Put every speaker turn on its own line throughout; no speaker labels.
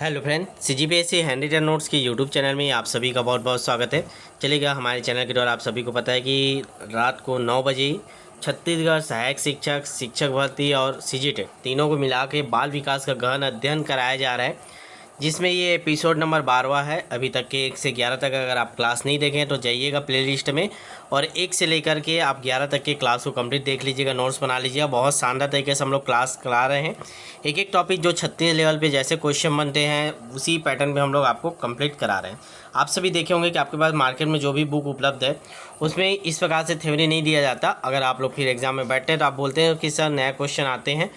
Hello friend, CGPSC hand written notes की YouTube channel में आप सभी का बहुत बहुत स्वागत है। चलिएगा, हमारे चैनल के द्वारा आप सभी को पता है कि रात को 9 बजे छत्तीसगढ़ सहायक शिक्षक, शिक्षक भर्ती और CGTET तीनों को मिला के बाल विकास का गहन अध्ययन कराया जा रहा है, जिसमें ये एपिसोड नंबर 12वां है। अभी तक के 1 से 11 तक अगर आप क्लास नहीं देखें तो जाइएगा प्लेलिस्ट में और 1 से लेकर के आप 11 तक के क्लास को कंप्लीट देख लीजिएगा, नोट्स बना लीजिएगा। बहुत शानदार तरीके से हम लोग क्लास करा रहे हैं। एक एक टॉपिक जो 36 लेवल पे जैसे क्वेश्चन बनते हैं उसी पैटर्न में हम लोग आपको कंप्लीट करा रहे हैं। आप सभी देखे होंगे कि आपके पास मार्केट में जो भी बुक उपलब्ध है उसमें इस प्रकार से थ्योरी नहीं दिया जाता। अगर आप लोग फिर एग्जाम में बैठते हैं तो आप बोलते हैं कि सर नया क्वेश्चन आते हैं,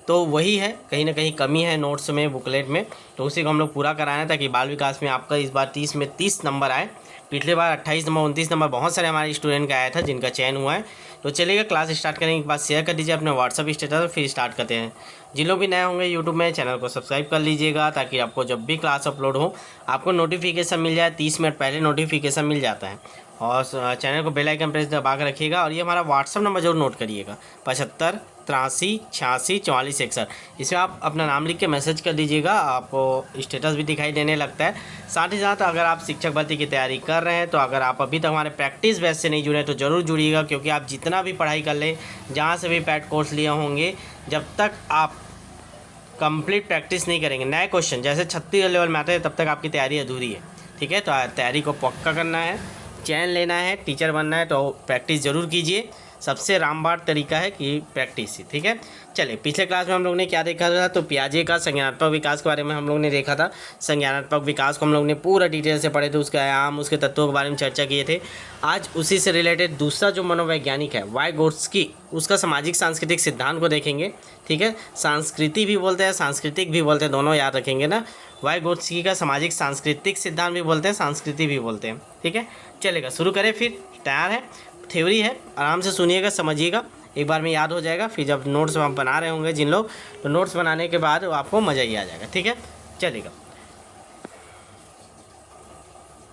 तो वही है, कहीं ना कहीं कमी है नोट्स में, बुकलेट में, तो उसी को हम लोग पूरा कराना है ताकि बाल विकास में आपका इस बार 30 में 30 नंबर आए। पिछले बार 28 नंबर 29 नंबर बहुत सारे हमारे स्टूडेंट का आया था जिनका चयन हुआ है। तो चलिएगा, क्लास स्टार्ट करने के बाद शेयर कर दीजिए अपने व्हाट्सअप स्टेटस, फिर स्टार्ट करते हैं। जिन लोग भी नए होंगे यूट्यूब में, चैनल को सब्सक्राइब कर लीजिएगा ताकि आपको जब भी क्लास अपलोड हो आपको नोटिफिकेशन मिल जाए। 30 मिनट पहले नोटिफिकेशन मिल जाता है। और चैनल को बेल आइकन प्रेस दबा कर रखिएगा। और ये हमारा व्हाट्सअप नंबर जरूर नोट करिएगा, 75 83 86 44 61। इसमें आप अपना नाम लिख के मैसेज कर दीजिएगा, आपको स्टेटस भी दिखाई देने लगता है। साथ ही साथ अगर आप शिक्षक भर्ती की तैयारी कर रहे हैं तो अगर आप अभी तक हमारे प्रैक्टिस बैच से नहीं जुड़े तो ज़रूर जुड़िएगा, क्योंकि आप जितना भी पढ़ाई कर लें, जहाँ से भी पैट कोर्स लिए होंगे, जब तक आप कंप्लीट प्रैक्टिस नहीं करेंगे, नए क्वेश्चन जैसे 36 लेवल में आते हैं, तब तक आपकी तैयारी अधूरी है। ठीक है, तो तैयारी को पक्का करना है, चयन लेना है, टीचर बनना है तो प्रैक्टिस ज़रूर कीजिए। सबसे रामबाण तरीका है कि प्रैक्टिस ही। ठीक है, चलिए, पिछले क्लास में हम लोग ने क्या देखा था, तो पियाजे का संज्ञानात्मक विकास के बारे में हम लोग ने देखा था। संज्ञानात्मक विकास को हम लोग ने पूरा डिटेल से पढ़े थे, उसके आयाम, उसके तत्वों के बारे में चर्चा किए थे। आज उसी से रिलेटेड दूसरा जो मनोवैज्ञानिक है वाइगोत्स्की, उसका सामाजिक सांस्कृतिक सिद्धांत को देखेंगे। ठीक है, संस्कृति भी बोलते हैं, सांस्कृतिक भी बोलते हैं, दोनों याद रखेंगे ना। वाइगोत्स्की का सामाजिक सांस्कृतिक सिद्धांत भी बोलते हैं, संस्कृति भी बोलते हैं। ठीक है, चलेगा, शुरू करें फिर। तैयार है, थ्योरी है, आराम से सुनिएगा, समझिएगा, एक बार में याद हो जाएगा। फिर जब नोट्स हम बना रहे होंगे जिन लोग, तो नोट्स बनाने के बाद आपको मज़ा ही आ जाएगा। ठीक है, चलेगा,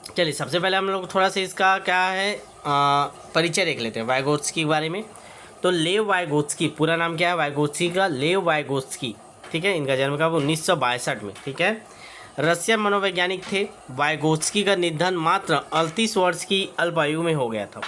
चलिए सबसे पहले हम लोग थोड़ा सा इसका क्या है परिचय देख लेते हैं वाइगोत्स्की के बारे में। तो लेव वाइगोत्स्की, पूरा नाम क्या है वाइगोत्स्की का? लेव वाइगोत्स्की। ठीक है, इनका जन्म कब? 1962 में। ठीक है, रशियन मनोवैज्ञानिक थे। वाइगोत्स्की का निधन मात्र 38 वर्ष की अल्प आयु में हो गया था।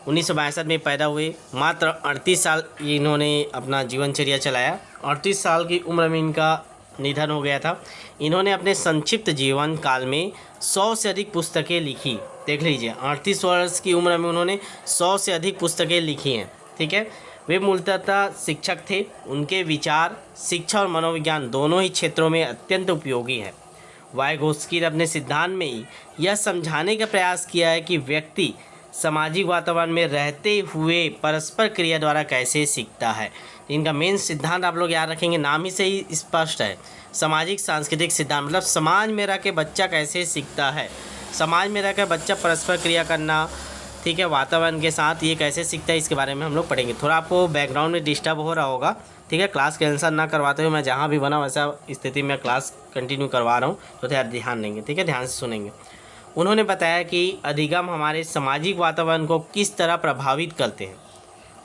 1962 में पैदा हुए, मात्र 38 साल इन्होंने अपना जीवनचर्या चलाया। 38 साल की उम्र में इनका निधन हो गया था। इन्होंने अपने संक्षिप्त जीवन काल में 100 से अधिक पुस्तकें लिखी। देख लीजिए, 38 वर्ष की उम्र में उन्होंने 100 से अधिक पुस्तकें लिखी हैं। ठीक है, वे मूलतः शिक्षक थे। उनके विचार शिक्षा और मनोविज्ञान दोनों ही क्षेत्रों में अत्यंत उपयोगी है। वाइगोत्स्की ने अपने सिद्धांत में ही यह समझाने का प्रयास किया है कि व्यक्ति सामाजिक वातावरण में रहते हुए परस्पर क्रिया द्वारा कैसे सीखता है। इनका मेन सिद्धांत आप लोग याद रखेंगे, नाम ही से ही स्पष्ट है, सामाजिक सांस्कृतिक सिद्धांत। मतलब समाज में रह के बच्चा कैसे सीखता है, समाज में रह कर बच्चा परस्पर क्रिया करना, ठीक है, वातावरण के साथ ये कैसे सीखता है, इसके बारे में हम लोग पढ़ेंगे। थोड़ा आपको बैकग्राउंड में डिस्टर्ब हो रहा होगा। ठीक है, क्लास कैंसल ना करवाते हुए मैं जहाँ भी बना वैसा स्थिति में क्लास कंटिन्यू करवा रहा हूँ, तो थोड़ा ध्यान देंगे। ठीक है, ध्यान से सुनेंगे। उन्होंने बताया कि अधिगम हमारे सामाजिक वातावरण को किस तरह प्रभावित करते हैं।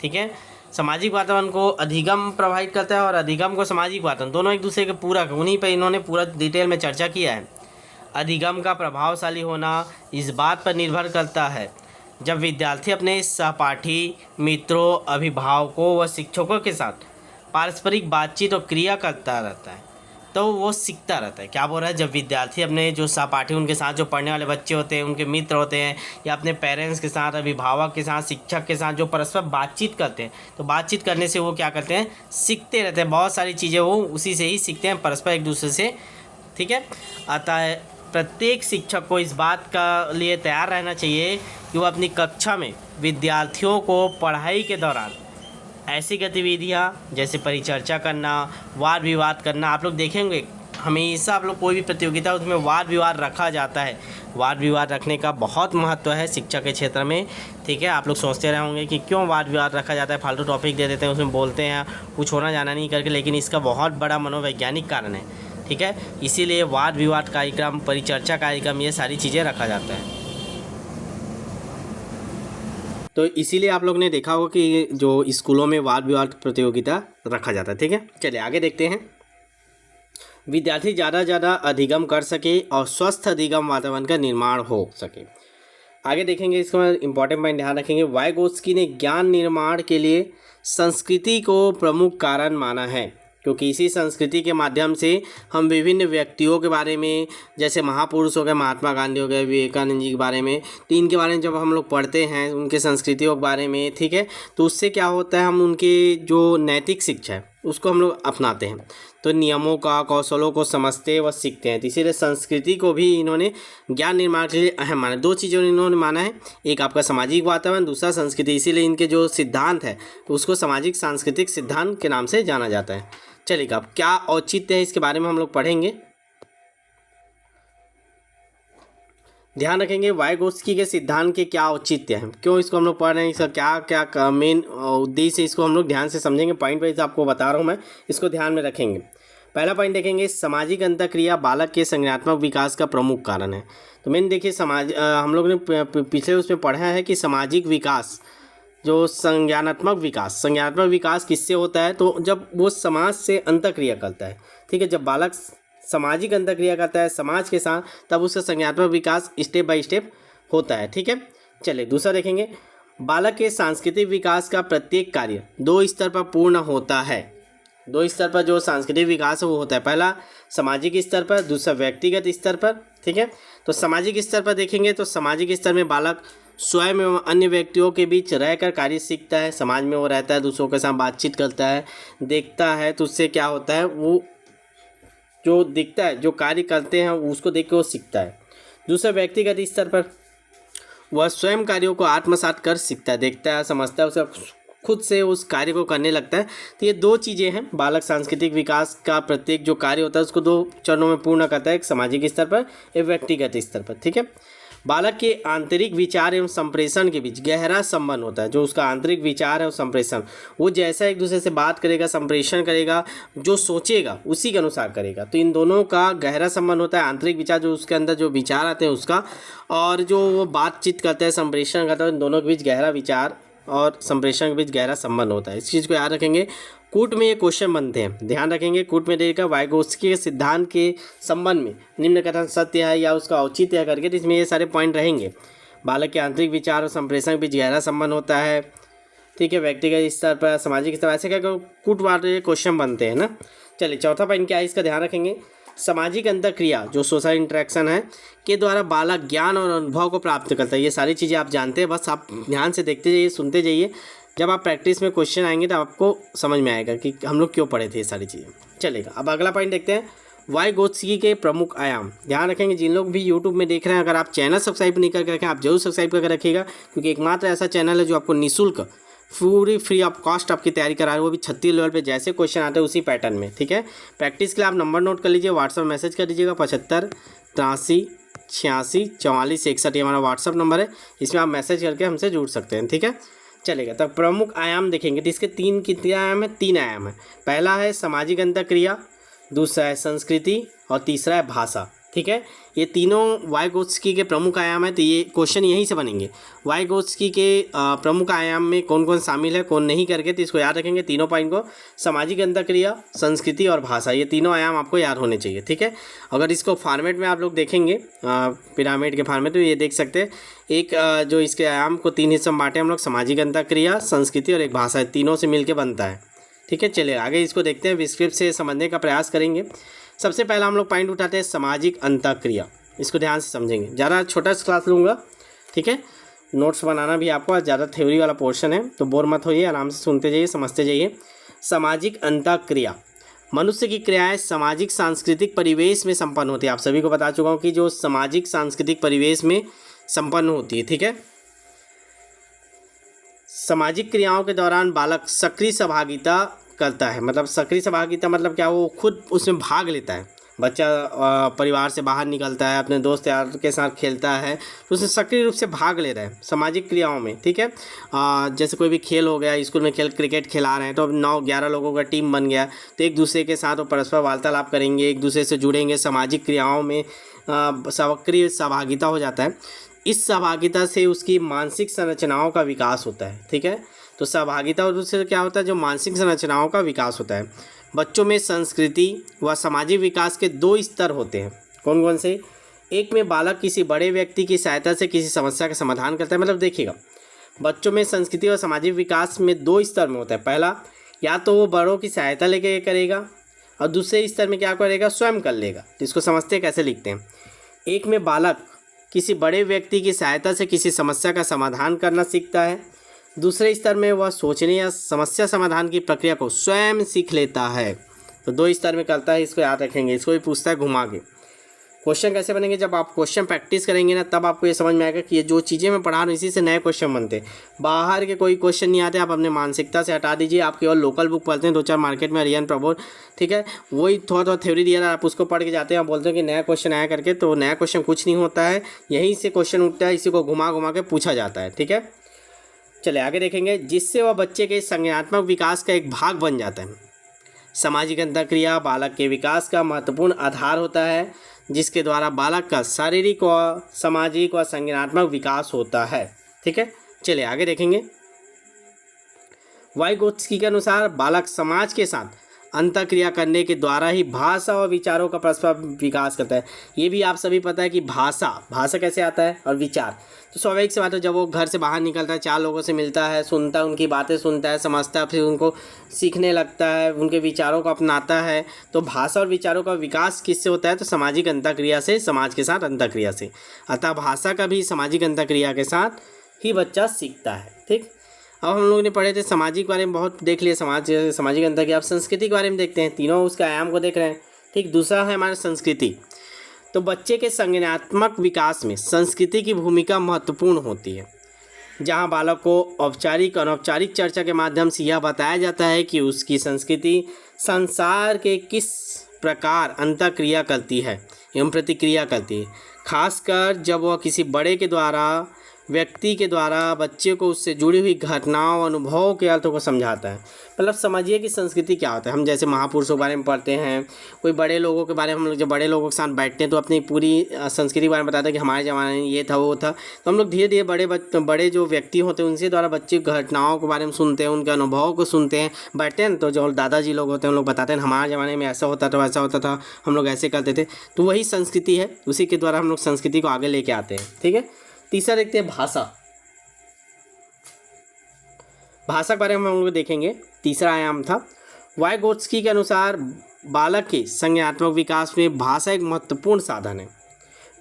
ठीक है, सामाजिक वातावरण को अधिगम प्रभावित करता है और अधिगम को सामाजिक वातावरण, दोनों एक दूसरे के पूरक, उन्हीं पर इन्होंने पूरा डिटेल में चर्चा किया है। अधिगम का प्रभावशाली होना इस बात पर निर्भर करता है जब विद्यार्थी अपने सहपाठी, मित्रों, अभिभावकों व शिक्षकों के साथ पारस्परिक बातचीत और क्रिया करता रहता है तो वो सीखता रहता है। क्या बोल रहा है? जब विद्यार्थी अपने जो सहपाठी, उनके साथ जो पढ़ने वाले बच्चे होते हैं, उनके मित्र होते हैं, या अपने पेरेंट्स के साथ, अभिभावक के साथ, शिक्षक के साथ जो परस्पर बातचीत करते हैं, तो बातचीत करने से वो क्या करते हैं? सीखते रहते हैं। बहुत सारी चीज़ें वो उसी से ही सीखते हैं, परस्पर एक दूसरे से। ठीक है, अतः प्रत्येक शिक्षक को इस बात का लिए तैयार रहना चाहिए कि वो अपनी कक्षा में विद्यार्थियों को पढ़ाई के दौरान ऐसी गतिविधियाँ जैसे परिचर्चा करना, वाद विवाद करना, आप लोग देखेंगे हमेशा आप लोग कोई भी प्रतियोगिता उसमें वाद विवाद रखा जाता है। वाद विवाद रखने का बहुत महत्व है शिक्षा के क्षेत्र में। ठीक है, आप लोग सोचते रहे होंगे कि क्यों वाद विवाद रखा जाता है, फालतू टॉपिक दे देते हैं, उसमें बोलते हैं, कुछ होना जाना नहीं करके, लेकिन इसका बहुत बड़ा मनोवैज्ञानिक कारण है। ठीक है, इसीलिए वाद विवाद कार्यक्रम, परिचर्चा कार्यक्रम, ये सारी चीज़ें रखा जाता है। तो इसीलिए आप लोग ने देखा होगा कि जो स्कूलों में वाद विवाद प्रतियोगिता रखा जाता है। ठीक है, चलिए आगे देखते हैं। विद्यार्थी ज़्यादा से ज़्यादा अधिगम कर सके और स्वस्थ अधिगम वातावरण का निर्माण हो सके। आगे देखेंगे, इसको इंपॉर्टेंट पॉइंट ध्यान रखेंगे। वाइगोत्स्की ने ज्ञान निर्माण के लिए संस्कृति को प्रमुख कारण माना है, क्योंकि इसी संस्कृति के माध्यम से हम विभिन्न व्यक्तियों के बारे में, जैसे महापुरुष हो गए, महात्मा गांधी हो गए, विवेकानंद जी के बारे में, तो इनके बारे में जब हम लोग पढ़ते हैं, उनके संस्कृतियों के बारे में, ठीक है, तो उससे क्या होता है, हम उनके जो नैतिक शिक्षा है उसको हम लोग अपनाते हैं, तो नियमों का, कौशलों को समझते व सीखते हैं। तो इसीलिए संस्कृति को भी इन्होंने ज्ञान निर्माण के लिए अहम माना। दो चीज़ों इन्होंने माना है, एक आपका सामाजिक वातावरण, दूसरा संस्कृति। इसीलिए इनके जो सिद्धांत है तो उसको सामाजिक सांस्कृतिक सिद्धांत के नाम से जाना जाता है। चलिए, अब क्या औचित्य है इसके बारे में हम लोग पढ़ेंगे। ध्यान रखेंगे वाइगोत्स्की के सिद्धांत के क्या औचित्य हैं, क्यों इसको हम लोग पढ़ रहे हैं, इसका क्या क्या मेन उद्देश्य है, इसको हम लोग ध्यान से समझेंगे। पॉइंट वाइज आपको बता रहा हूँ मैं, इसको ध्यान में रखेंगे। पहला पॉइंट देखेंगे, सामाजिक अंतःक्रिया बालक के संज्ञानात्मक विकास का प्रमुख कारण है। तो मैंने देखिए हम लोग ने पिछले उसमें पढ़ा है कि सामाजिक विकास, जो संज्ञानात्मक विकास किससे होता है, तो जब वो समाज से अंतःक्रिया करता है, ठीक है, जब बालक सामाजिक अंतःक्रिया करता है समाज के साथ, तब उसका संज्ञानात्मक विकास स्टेप बाय स्टेप होता है, ठीक है। चलिए, दूसरा देखेंगे, बालक के सांस्कृतिक विकास का प्रत्येक कार्य 2 स्तर पर पूर्ण होता है। 2 स्तर पर जो सांस्कृतिक विकास है वो होता है, पहला सामाजिक स्तर पर, दूसरा व्यक्तिगत स्तर पर, ठीक है। तो सामाजिक स्तर पर देखेंगे तो सामाजिक स्तर में बालक स्वयं एवं अन्य व्यक्तियों के बीच रहकर कार्य सीखता है, समाज में वो रहता है, दूसरों के साथ बातचीत करता है, देखता है, तो उससे क्या होता है, वो जो दिखता है, जो कार्य करते हैं उसको देख के वो सीखता है। दूसरा व्यक्तिगत स्तर पर वह स्वयं कार्यों को आत्मसात कर सीखता है, देखता है, समझता है, उसका खुद से उस कार्य को करने लगता है। तो ये 2 चीज़ें हैं, बालक सांस्कृतिक विकास का प्रत्येक जो कार्य होता है उसको 2 चरणों में पूर्ण करता है, एक सामाजिक स्तर पर, एक व्यक्तिगत स्तर पर, ठीक है। बालक के आंतरिक विचार एवं संप्रेषण के बीच गहरा संबंध होता है, जो उसका आंतरिक विचार है और संप्रेषण, वो जैसा एक दूसरे से बात करेगा, संप्रेषण करेगा, जो सोचेगा उसी के अनुसार करेगा, तो इन दोनों का गहरा संबंध होता है। आंतरिक विचार, जो उसके अंदर जो विचार आते हैं उसका, और जो वो बातचीत करता है, संप्रेषण करता है, इन दोनों के बीच गहरा विचार और संप्रेषण के बीच गहरा संबंध होता है। इस चीज़ को याद रखेंगे। कूट में ये क्वेश्चन बनते हैं, ध्यान रखेंगे। कूट में देगा वाइगोत्स्की के सिद्धांत के संबंध में निम्न कथन सत्य है या उसका औचित्य है करके, तो इसमें ये सारे पॉइंट रहेंगे। बालक के आंतरिक विचार और संप्रेषण के बीच गहरा संबंध होता है, ठीक है, व्यक्तिगत स्तर पर, सामाजिक स्तर पर, ऐसे क्या कूट वाले क्वेश्चन बनते हैं ना। चलिए, चौथा पॉइंट क्या है, इसका ध्यान रखेंगे। सामाजिक अंतःक्रिया, जो सोशल इंटरेक्शन है, के द्वारा बालक ज्ञान और अनुभव को प्राप्त करता है। ये सारी चीज़ें आप जानते हैं, बस आप ध्यान से देखते जाइए, सुनते जाइए। जब आप प्रैक्टिस में क्वेश्चन आएंगे तो आपको समझ में आएगा कि हम लोग क्यों पढ़े थे ये सारी चीज़ें। चलेगा, अब अगला पॉइंट देखते हैं, वाइगोत्स्की के प्रमुख आयाम। ध्यान रखेंगे, जिन लोग भी यूट्यूब में देख रहे हैं, अगर आप चैनल सब्सक्राइब नहीं करके रखें, आप जरूर सब्सक्राइब करके रखिएगा, क्योंकि एकमात्र ऐसा चैनल है जो आपको निःशुल्क फ्री ऑफ कॉस्ट आपकी तैयारी करा रहा है, वो भी 36 लेवल पे, जैसे क्वेश्चन आते हैं उसी पैटर्न में, ठीक है। प्रैक्टिस के लिए आप नंबर नोट कर लीजिए, व्हाट्सअप मैसेज कर दीजिएगा, 75 83 86 44 61, ये हमारा व्हाट्सअप नंबर है, इसमें आप मैसेज करके हमसे जुड़ सकते हैं, ठीक है। चलेगा, तब प्रमुख आयाम देखेंगे तो इसके 3 कितने आयाम है, 3 आयाम है। पहला है सामाजिक अंतःक्रिया, दूसरा है संस्कृति और तीसरा है भाषा, ठीक है। ये तीनों वाइगोत्स्की के प्रमुख आयाम है, तो ये क्वेश्चन यहीं से बनेंगे। वाइगोत्स्की के प्रमुख आयाम में कौन कौन शामिल है, कौन नहीं करके, तो इसको याद रखेंगे तीनों पॉइंट को। सामाजिक अंतःक्रिया, संस्कृति और भाषा, ये तीनों आयाम आपको याद होने चाहिए, ठीक है। अगर इसको फॉर्मेट में आप लोग देखेंगे पिरामिड के फॉर्मेट, तो ये देख सकते हैं, एक जो इसके आयाम को 3 हिस्सों में बांटे हम लोग, सामाजिक अंतःक्रिया, संस्कृति और एक भाषा, तीनों से मिलकर बनता है, ठीक है। चलिए आगे इसको देखते हैं, विस्क्रिप्ट से समझने का प्रयास करेंगे। सबसे पहला हम लोग पॉइंट उठाते हैं सामाजिक अंतःक्रिया, इसको ध्यान से समझेंगे। ज़्यादा छोटा क्लास लूँगा, ठीक है, नोट्स बनाना भी आपको, ज़्यादा थ्योरी वाला पोर्शन है, तो बोर मत होइए, आराम से सुनते जाइए, समझते जाइए। सामाजिक अंतःक्रिया, मनुष्य की क्रियाएं सामाजिक सांस्कृतिक परिवेश में संपन्न होती है। आप सभी को बता चुका हूँ कि जो सामाजिक सांस्कृतिक परिवेश में संपन्न होती है, ठीक है। सामाजिक क्रियाओं के दौरान बालक सक्रिय सहभागिता करता है, मतलब सक्रिय सहभागिता मतलब क्या, वो खुद उसमें भाग लेता है। बच्चा परिवार से बाहर निकलता है, अपने दोस्त यार के साथ खेलता है, तो उसमें सक्रिय रूप से भाग ले रहा है सामाजिक क्रियाओं में, ठीक है। जैसे कोई भी खेल हो गया, स्कूल में क्रिकेट खिला रहे हैं, तो अब 9-11 लोगों का टीम बन गया, तो एक दूसरे के साथ वो परस्पर वार्तालाप करेंगे, एक दूसरे से जुड़ेंगे, सामाजिक क्रियाओं में सक्रिय सहभागिता हो जाता है। इस सहभागिता से उसकी मानसिक संरचनाओं का विकास होता है, ठीक है। तो सहभागिता और उससे क्या होता है, जो मानसिक संरचनाओं का विकास होता है। बच्चों में संस्कृति व सामाजिक विकास के दो स्तर होते हैं। कौन कौन से? एक में बालक किसी बड़े व्यक्ति की सहायता से किसी समस्या का समाधान करता है। मतलब देखिएगा, बच्चों में संस्कृति और सामाजिक विकास में दो स्तर में होता है। पहला, या तो वो बड़ों की सहायता लेके करेगा, और दूसरे स्तर में क्या करेगा? स्वयं कर लेगा। तो इसको समझते कैसे लिखते हैं। एक में बालक किसी बड़े व्यक्ति की सहायता से किसी समस्या का समाधान करना सीखता है। दूसरे स्तर में वह सोचने या समस्या समाधान की प्रक्रिया को स्वयं सीख लेता है। तो दो स्तर में करता है, इसको याद रखेंगे। इसको भी पूछता है घुमा के। क्वेश्चन कैसे बनेंगे? जब आप क्वेश्चन प्रैक्टिस करेंगे ना, तब आपको ये समझ में आएगा कि ये जो चीज़ें मैं पढ़ा रहा हूँ इसी से नए क्वेश्चन बनते हैं। बाहर के कोई क्वेश्चन नहीं आते, आप अपने मानसिकता से हटा दीजिए। आप केवल लोकल बुक पढ़ते हैं, 2-4 मार्केट में अरिहंत प्रबोध, ठीक है, वही थोड़ा थ्योरी दिया था, आप उसको पढ़ के जाते हैं, आप बोलते हैं कि नया क्वेश्चन आया करके। तो नया क्वेश्चन कुछ नहीं होता है, यहीं से क्वेश्चन उठता है, इसी को घुमा घुमा के पूछा जाता है। ठीक है, चलिए आगे देखेंगे। जिससे वह बच्चे के संज्ञानात्मक विकास का एक भाग बन जाता है। सामाजिक अंतःक्रिया बालक के विकास का महत्वपूर्ण आधार होता है, जिसके द्वारा बालक का शारीरिक व सामाजिक व संज्ञानात्मक विकास होता है। ठीक है, चलिए आगे देखेंगे। वाइगोत्स्की के अनुसार बालक समाज के साथ अंतःक्रिया करने के द्वारा ही भाषा और विचारों का परस्पर विकास करता है। ये भी आप सभी पता है कि भाषा कैसे आता है और विचार। तो स्वाभाविक सी बात है, जब वो घर से बाहर निकलता है, 4 लोगों से मिलता है, सुनता है, उनकी बातें सुनता है, समझता है, फिर उनको सीखने लगता है, उनके विचारों को अपनाता है। तो भाषा और विचारों का विकास किससे होता है? तो सामाजिक अंतःक्रिया से, समाज के साथ अंतःक्रिया से। अतः भाषा का भी सामाजिक अंतःक्रिया के साथ ही बच्चा सीखता है। ठीक, अब हम लोगों ने पढ़े थे सामाजिक के बारे में, बहुत देख लिया सामाजिक अंतःक्रिया। अब संस्कृति के बारे में देखते हैं, तीनों उसका आयाम को देख रहे हैं। ठीक, दूसरा है हमारा संस्कृति। तो बच्चे के संज्ञानात्मक विकास में संस्कृति की भूमिका महत्वपूर्ण होती है, जहां बालक को औपचारिक अनौपचारिक चर्चा के माध्यम से यह बताया जाता है कि उसकी संस्कृति संसार के किस प्रकार अंतःक्रिया करती है एवं प्रतिक्रिया करती है, खासकर जब वह किसी बड़े के द्वारा, व्यक्ति के द्वारा बच्चे को उससे जुड़ी हुई घटनाओं अनुभवों के अर्थों को समझाता है। मतलब समझिए कि संस्कृति क्या होता है। हम जैसे महापुरुषों के बारे में पढ़ते हैं, कोई बड़े लोगों के बारे में, हम लोग जब बड़े लोगों के साथ बैठते हैं तो अपनी पूरी संस्कृति के बारे में बताते हैं कि हमारे ज़माने में ये था वो था। तो हम लोग धीरे धीरे बड़े जो व्यक्ति होते हैं उनसे द्वारा बच्चे घटनाओं के बारे में सुनते हैं, उनके अनुभवों को सुनते हैं, बैठते हैं। तो जो दादाजी लोग होते हैं उन लोग बताते हैं हमारे ज़माने में ऐसा होता था, वैसा होता था, हम लोग ऐसे करते थे। तो वही संस्कृति है, उसी के द्वारा हम लोग संस्कृति को आगे लेके आते हैं। ठीक है, तीसरा देखते हैं भाषा। भाषा के बारे में हम लोग देखेंगे, तीसरा आयाम था। वाइगोत्स्की के अनुसार बालक के संज्ञानात्मक विकास में भाषा एक महत्वपूर्ण साधन है।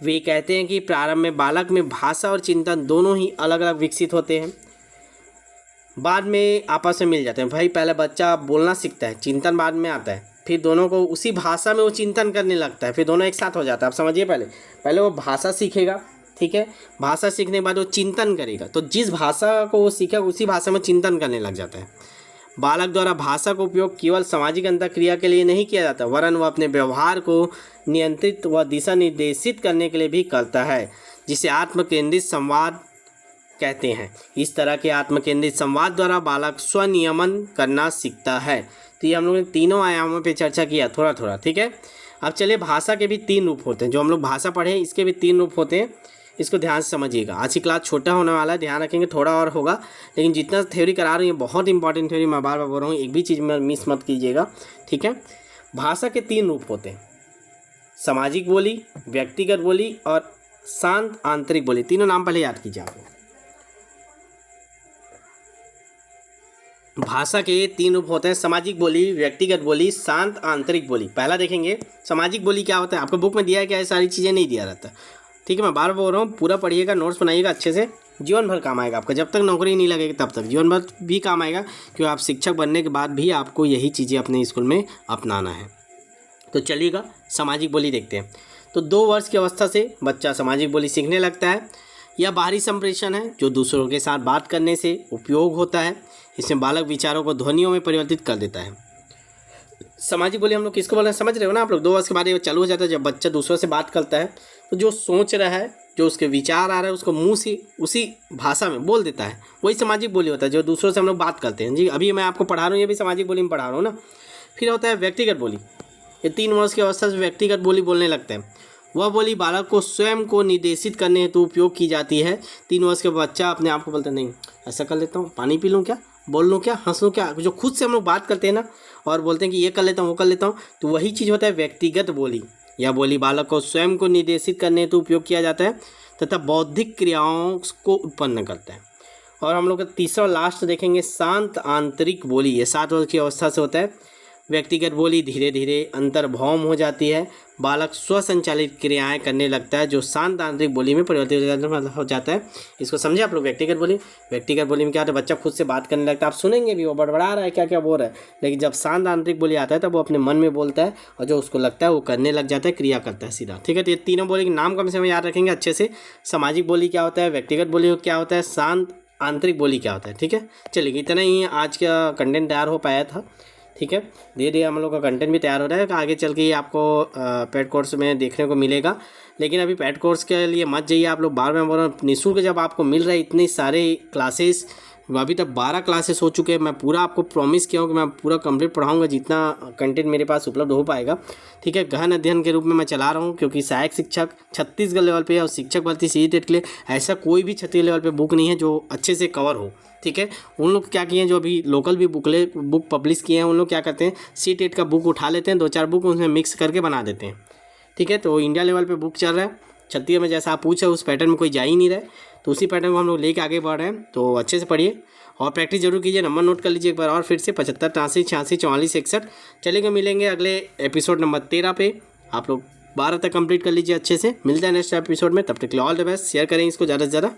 वे कहते हैं कि प्रारंभ में बालक में भाषा और चिंतन दोनों ही अलग अलग विकसित होते हैं, बाद में आपस में मिल जाते हैं। भाई पहले बच्चा बोलना सीखता है, चिंतन बाद में आता है, फिर दोनों को उसी भाषा में वो चिंतन करने लगता है, फिर दोनों एक साथ हो जाता है। आप समझिए, पहले वो भाषा सीखेगा, ठीक है, भाषा सीखने के बाद वो चिंतन करेगा। तो जिस भाषा को वो सीखेगा उसी भाषा में चिंतन करने लग जाता है। बालक द्वारा भाषा का उपयोग केवल सामाजिक अंतःक्रिया के लिए नहीं किया जाता, वरन वह अपने व्यवहार को नियंत्रित व दिशा निर्देशित करने के लिए भी करता है, जिसे आत्मकेंद्रित संवाद कहते हैं। इस तरह के आत्मकेंद्रित संवाद द्वारा बालक स्वनियमन करना सीखता है। तो ये हम लोगों ने तीनों आयामों पे चर्चा किया थोड़ा थोड़ा। ठीक है, अब चलिए भाषा के भी 3 रूप होते हैं। जो हम लोग भाषा पढ़े इसके भी 3 रूप होते हैं, इसको ध्यान से समझिएगा। आज की क्लास छोटा होने वाला है, ध्यान रखेंगे, थोड़ा और होगा, लेकिन जितना थ्योरी करा रही है बहुत इंपॉर्टेंट थ्योरी, मैं बार बार बोल रहा हूँ, एक भी चीज़ में मिस मत कीजिएगा। ठीक है, भाषा के 3 रूप होते हैं, सामाजिक बोली, व्यक्तिगत बोली और शांत आंतरिक बोली। तीनों नाम पहले याद कीजिए आप। भाषा के 3 रूप होते हैं, सामाजिक बोली, व्यक्तिगत बोली, शांत आंतरिक बोली। पहला देखेंगे सामाजिक बोली क्या होता है। आपको बुक में दिया है क्या? ये सारी चीज़ें नहीं दिया रहता। ठीक है, मैं बार बार बोल रहा हूँ, पूरा पढ़िएगा, नोट्स बनाइएगा अच्छे से, जीवन भर काम आएगा आपका। जब तक नौकरी नहीं लगेगी तब तक जीवन भर भी काम आएगा, क्योंकि आप शिक्षक बनने के बाद भी आपको यही चीज़ें अपने स्कूल में अपनाना है। तो चलिएगा सामाजिक बोली देखते हैं। तो 2 वर्ष की अवस्था से बच्चा सामाजिक बोली सीखने लगता है। यह बाहरी संप्रेषण है जो दूसरों के साथ बात करने से उपयोग होता है। इसमें बालक विचारों को ध्वनियों में परिवर्तित कर देता है। सामाजिक बोली हम लोग किसको बोल रहे हैं समझ रहे हो ना आप लोग? 2 वर्ष के बाद ये चालू हो जाता है। जब बच्चा दूसरों से बात करता है तो जो सोच रहा है, जो उसके विचार आ रहा है, उसको मुंह से उसी भाषा में बोल देता है, वही सामाजिक बोली होता है। जो दूसरों से हम लोग बात करते हैं, जी अभी मैं आपको पढ़ा रहा हूँ, ये भी सामाजिक बोली में पढ़ा रहा हूँ ना। फिर होता है व्यक्तिगत बोली। ये 3 वर्ष की अवस्था से व्यक्तिगत बोली बोलने लगते हैं। वह बोली बालक को स्वयं को निर्देशित करने हेतु उपयोग की जाती है। 3 वर्ष के बच्चा अपने आप को बोलता है, नहीं ऐसा कर लेता हूँ, पानी पी लूँ क्या, बोल लूँ क्या, हंस लूँ क्या। जो खुद से हम लोग बात करते हैं ना, और बोलते हैं कि ये कर लेता हूँ वो कर लेता हूँ, तो वही चीज़ होता है व्यक्तिगत बोली। यह बोली बालक को स्वयं को निर्देशित करने हेतु उपयोग किया जाता है तथा बौद्धिक क्रियाओं को उत्पन्न करता है। और हम लोग का तीसरा और लास्ट देखेंगे शांत आंतरिक बोली। ये 7 वर्ष की अवस्था से होता है। व्यक्तिगत बोली धीरे धीरे अंतर्भौम हो जाती है, बालक स्वसंचालित क्रियाएं करने लगता है जो शांत आंतरिक बोली में परिवर्तित हो जाता है। इसको समझे आप लोग? व्यक्तिगत बोली में क्या होता है, बच्चा खुद से बात करने लगता है, आप सुनेंगे भी वो बड़बड़ा रहा है क्या क्या बोल रहा है, लेकिन जब शांत आंतरिक बोली आता है तब वो अपने मन में बोलता है और जो उसको लगता है वो करने लग जाता है, क्रिया करता है सीधा। ठीक है, तो ये तीनों बोली के नाम कम से कम याद रखेंगे अच्छे से। सामाजिक बोली क्या होता है, व्यक्तिगत बोली क्या होता है, शांत आंतरिक बोली क्या होता है। ठीक है, चलिए इतना ही आज का कंटेंट तैयार हो पाया था। ठीक है, धीरे धीरे हम लोग का कंटेंट भी तैयार हो रहा है, आगे चल के ये आपको पेड कोर्स में देखने को मिलेगा। लेकिन अभी पेड कोर्स के लिए मत जाइए आप लोग, बार बार बोल रहा हूँ, निःशुल्क जब आपको मिल रहा है इतने सारे क्लासेस, अभी तक 12 क्लासेस हो चुके हैं। मैं पूरा आपको प्रॉमिस किया हूँ कि मैं पूरा कंप्लीट पढ़ाऊँगा जितना कंटेंट मेरे पास उपलब्ध हो पाएगा। ठीक है, गहन अध्ययन के रूप में मैं चला रहा हूँ, क्योंकि सहायक शिक्षक छत्तीसगढ़ लेवल पे और शिक्षक भर्ती सीधी टेट के लिए ऐसा कोई भी छत्तीसगढ़ लेवल पे बुक नहीं है जो अच्छे से कवर हो। ठीक है, उन लोग क्या किए हैं, जो अभी लोकल भी बुक पब्लिश किए हैं, उन लोग क्या करते हैं, सी टेट का बुक उठा लेते हैं, 2-4 बुक उसमें मिक्स करके बना देते हैं। ठीक है, तो इंडिया लेवल पे बुक चल रहा है, छत्तीसगढ़ में जैसा आप पूछे उस पैटर्न में कोई जा ही नहीं रहा है, तो उसी पैटर्न को हम लोग लेके आगे बढ़ रहे हैं। तो अच्छे से पढ़िए और प्रैक्टिस जरूर कीजिए। नंबर नोट कर लीजिए एक बार और फिर से 75 83 86 44 61। चलेंगे, मिलेंगे अगले एपिसोड नंबर 13 पे। आप लोग 12 तक कंप्लीट कर लीजिए अच्छे से। मिलते हैं नेक्स्ट एपिसोड में, तब तक के लिए ऑल द बेस्ट। शेयर करें इसको ज़्यादा से ज़्यादा।